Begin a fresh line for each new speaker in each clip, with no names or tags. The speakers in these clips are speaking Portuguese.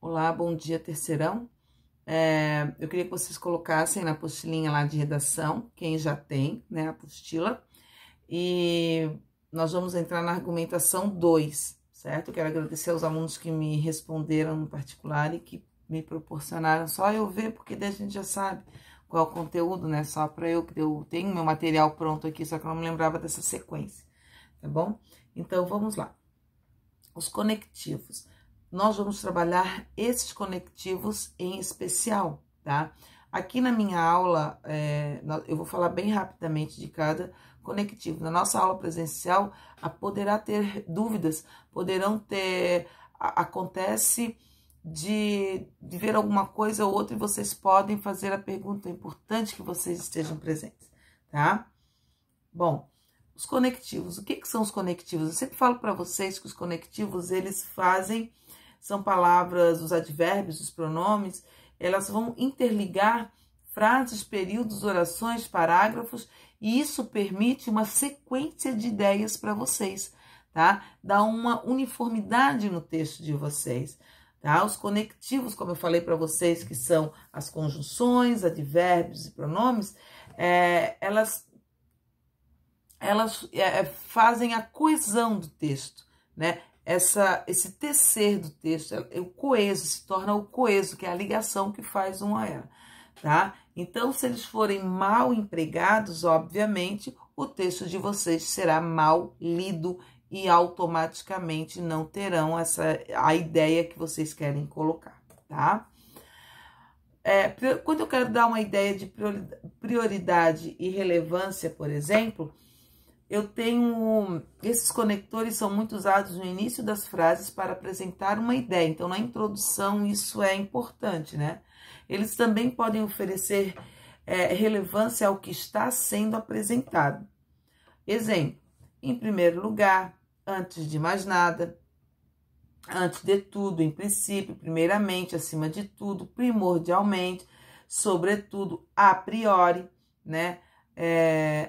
Olá, bom dia, terceirão. Eu queria que vocês colocassem na apostilinha lá de redação, quem já tem, né, a apostila. E nós vamos entrar na argumentação 2, certo? Eu quero agradecer aos alunos que me responderam no particular e que me proporcionaram só eu ver, porque daí a gente já sabe qual é o conteúdo, né? Só para eu tenho meu material pronto aqui, só que eu não me lembrava dessa sequência, tá bom? Então, vamos lá. Os conectivos. Nós vamos trabalhar esses conectivos em especial, tá? Aqui na minha aula, eu vou falar bem rapidamente de cada conectivo. Na nossa aula presencial, poderá ter dúvidas, poderão ter... Acontece de ver alguma coisa ou outra e vocês podem fazer a pergunta. É importante que vocês estejam presentes, tá? Bom, os conectivos. O que são os conectivos? Eu sempre falo para vocês que os conectivos, eles são palavras, os advérbios, os pronomes, elas vão interligar frases, períodos, orações, parágrafos, e isso permite uma sequência de ideias para vocês, tá? Dá uma uniformidade no texto de vocês, tá? Os conectivos, como eu falei para vocês, que são as conjunções, advérbios e pronomes, elas fazem a coesão do texto, né? Esse tecer do texto, o coeso, se torna o coeso, que é a ligação que faz um a ela, tá? Então, se eles forem mal empregados, obviamente, o texto de vocês será mal lido e automaticamente não terão a ideia que vocês querem colocar, tá? Quando eu quero dar uma ideia de prioridade e relevância, por exemplo, eu tenho... Esses conectores são muito usados no início das frases para apresentar uma ideia. Então, na introdução, isso é importante, né? Eles também podem oferecer relevância ao que está sendo apresentado. Exemplo: em primeiro lugar, antes de mais nada, antes de tudo, em princípio, primeiramente, acima de tudo, primordialmente, sobretudo, a priori, né?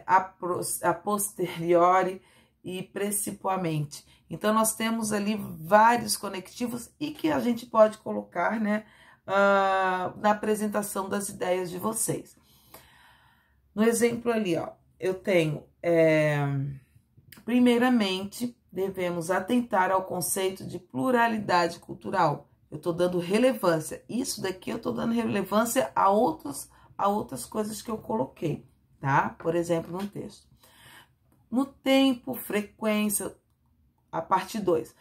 A posteriori e principalmente. Então, nós temos ali vários conectivos e que a gente pode colocar, né, na apresentação das ideias de vocês. No exemplo ali, ó, eu tenho, primeiramente, devemos atentar ao conceito de pluralidade cultural. Eu estou dando relevância. Isso daqui eu estou dando relevância a outras coisas que eu coloquei, tá? Por exemplo, no texto. No tempo, frequência, a parte 2.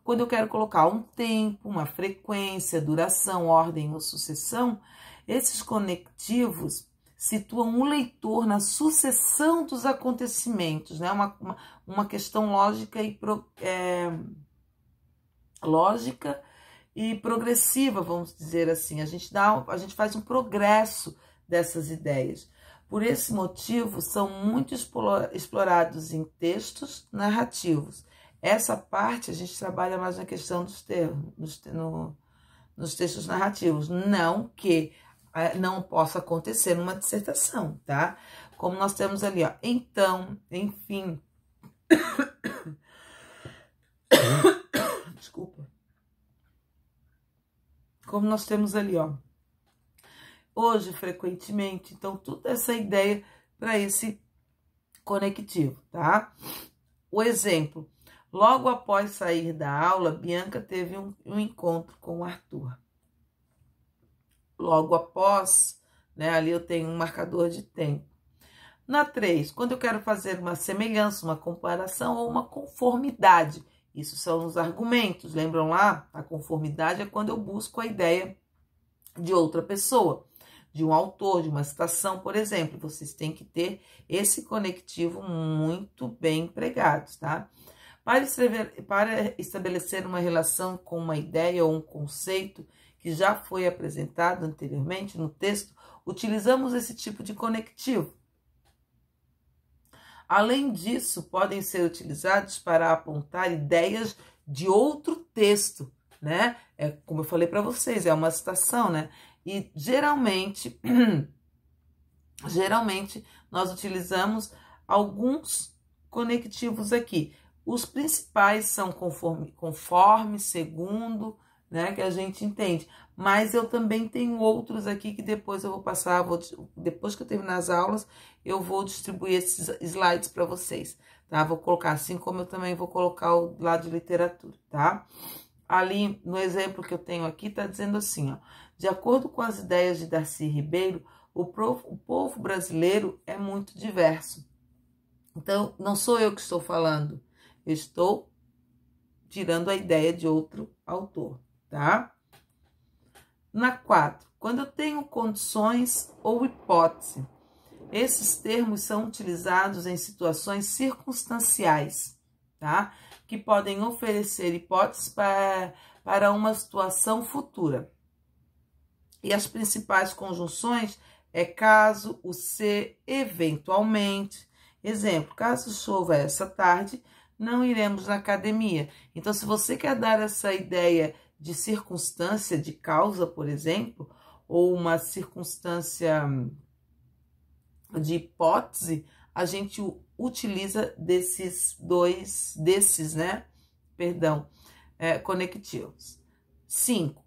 Quando eu quero colocar um tempo, uma frequência, duração, ordem ou sucessão, esses conectivos situam o leitor na sucessão dos acontecimentos, né? Uma questão lógica e progressiva, vamos dizer assim. A gente faz um progresso dessas ideias. Por esse motivo, são muito explorados em textos narrativos. Essa parte a gente trabalha mais na questão dos termos, nos textos narrativos. Não que não possa acontecer numa dissertação, tá? Como nós temos ali, ó, então, enfim. Desculpa. Como nós temos ali, ó, hoje, frequentemente. Então, toda essa ideia para esse conectivo, tá? O exemplo: logo após sair da aula, Bianca teve um encontro com o Arthur. Logo após, né? Ali eu tenho um marcador de tempo. Na 3, quando eu quero fazer uma semelhança, uma comparação ou uma conformidade. Isso são os argumentos. Lembram lá? A conformidade é quando eu busco a ideia de outra pessoa, de um autor, de uma citação, por exemplo. Vocês têm que ter esse conectivo muito bem empregado, tá? Para estabelecer uma relação com uma ideia ou um conceito que já foi apresentado anteriormente no texto, utilizamos esse tipo de conectivo. Além disso, podem ser utilizados para apontar ideias de outro texto, né? Como eu falei para vocês, é uma citação, né? E geralmente nós utilizamos alguns conectivos aqui. Os principais são conforme, segundo, né, que a gente entende. Mas eu também tenho outros aqui que depois eu vou passar, depois que eu terminar as aulas, eu vou distribuir esses slides para vocês, tá? Vou colocar, assim como eu também vou colocar o lado de literatura, tá? Ali, no exemplo que eu tenho aqui, tá dizendo assim, ó, de acordo com as ideias de Darcy Ribeiro, o povo brasileiro é muito diverso. Então, não sou eu que estou falando, eu estou tirando a ideia de outro autor, tá? Na 4, quando eu tenho condições ou hipótese, esses termos são utilizados em situações circunstanciais, tá? Que podem oferecer hipóteses para uma situação futura. E as principais conjunções é caso, o se, eventualmente. Exemplo, caso chova essa tarde, não iremos na academia. Então, se você quer dar essa ideia de circunstância, de causa, por exemplo, ou uma circunstância de hipótese, a gente utiliza conectivos. 5.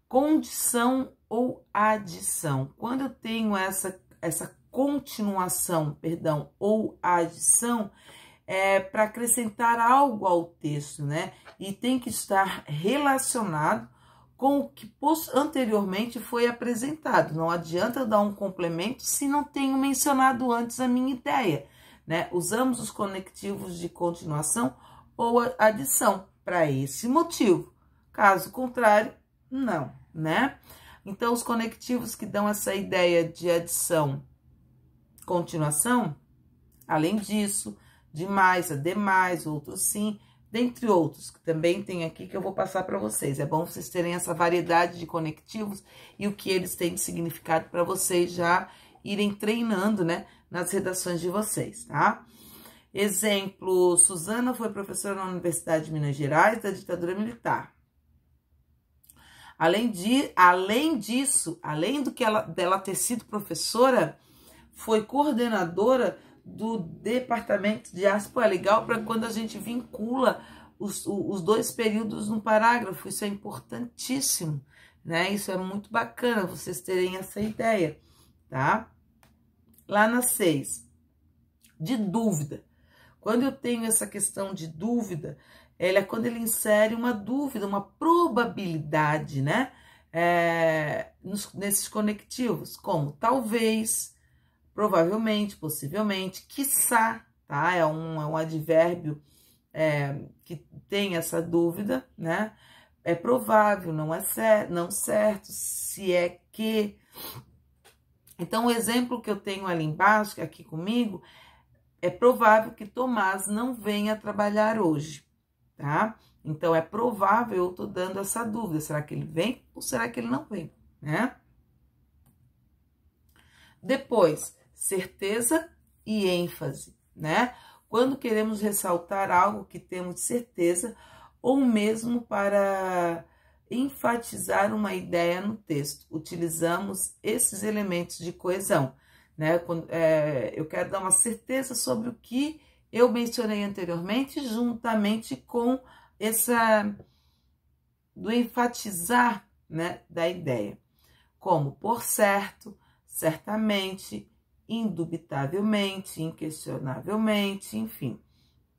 Condição ou adição. Quando eu tenho essa continuação, ou adição, para acrescentar algo ao texto, né? E tem que estar relacionado com o que anteriormente foi apresentado. Não adianta eu dar um complemento se não tenho mencionado antes a minha ideia, né? Usamos os conectivos de continuação ou adição para esse motivo. Caso contrário, não, né? Então, os conectivos que dão essa ideia de adição, continuação, além disso, demais, ademais, outros sim, dentre outros, que também tem aqui que eu vou passar para vocês. É bom vocês terem essa variedade de conectivos e o que eles têm de significado para vocês já irem treinando, né, nas redações de vocês, tá? Exemplo, Suzana foi professora na Universidade de Minas Gerais da ditadura militar. Além disso, além dela ter sido professora, foi coordenadora do departamento de arte. Pô, é legal para quando a gente vincula os dois períodos no parágrafo, isso é importantíssimo, né? Isso é muito bacana, vocês terem essa ideia, tá? Lá na 6, de dúvida. Quando eu tenho essa questão de dúvida, ela é quando ele insere uma dúvida, uma probabilidade, né? Nesses conectivos, como talvez, provavelmente, possivelmente, quiçá, tá? É um advérbio que tem essa dúvida, né? É provável, não é certo, não certo, se é que. Então, o exemplo que eu tenho ali embaixo, aqui comigo, é provável que Tomás não venha trabalhar hoje, tá? Então, é provável, eu tô dando essa dúvida, será que ele vem ou será que ele não vem, né? Depois, certeza e ênfase, né? Quando queremos ressaltar algo que temos certeza ou mesmo para enfatizar uma ideia no texto, utilizamos esses elementos de coesão, né? Eu quero dar uma certeza sobre o que eu mencionei anteriormente, juntamente com do enfatizar, né, da ideia, como por certo, certamente, indubitavelmente, inquestionavelmente, enfim.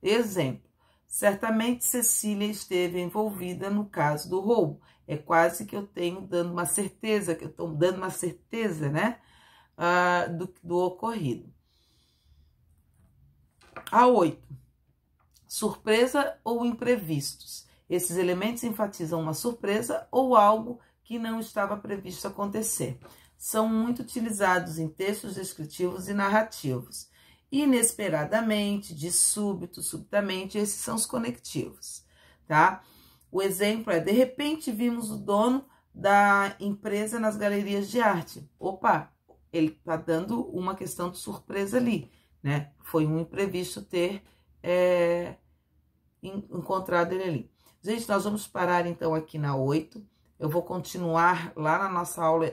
Exemplo, certamente Cecília esteve envolvida no caso do roubo. É quase que eu tenho dando uma certeza, que eu estou dando uma certeza, né, do ocorrido. A 8, surpresa ou imprevistos. Esses elementos enfatizam uma surpresa ou algo que não estava previsto acontecer. São muito utilizados em textos descritivos e narrativos. Inesperadamente, de súbito, subitamente, esses são os conectivos, tá? O exemplo é, de repente vimos o dono da empresa nas galerias de arte. Opa, ele tá dando uma questão de surpresa ali, né? Foi um imprevisto ter encontrado ele ali. Gente, nós vamos parar então aqui na 8. Eu vou continuar lá na nossa aula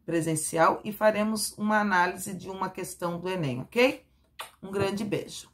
presencial e faremos uma análise de uma questão do Enem, ok? Um grande beijo.